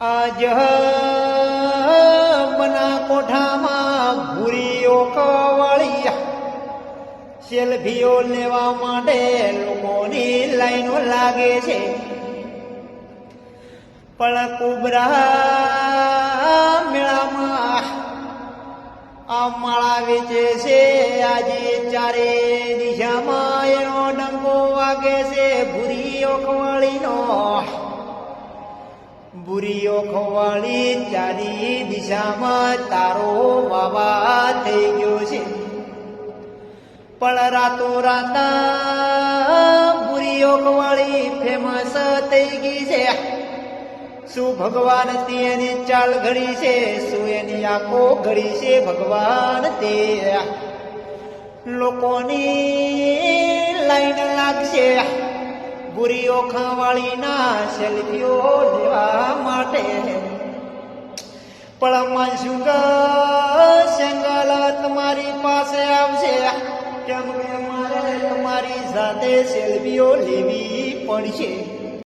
આજ બના કોઠામાં ભૂરીઓ કવાળી સેલ્ફીઓ લેવા માટે લોકોની લાઈનો લાગે છે. પણ કુબરા મેળામાં આ માળા વેચે છે. આજે ચારે દિશામાં એનો ડંકો વાગે છે. ભૂરીઓ કવાળીનો ભૂરીઓ ખવાળી ચારી દિશામાં તારો વાવા થઈ ગયો છે. પણ રાતો રાતા ભૂરીઓ ખવાળી ફેમસ થઈ ગઈ છે. શું ભગવાન તેની ચાલ ઘડી છે, શું એની આંખો ઘડી છે. ભગવાન તે લોકોની લાઈન લાગશે ભૂરીઓ ખવાળીના સેલ્ફીઓ લેવા માટે. પણ મનસુખ સેંગલ તમારી પાસે આવશે, કેમ કે મારે તમારી સાથે સેલ્ફીઓ લેવી પડશે.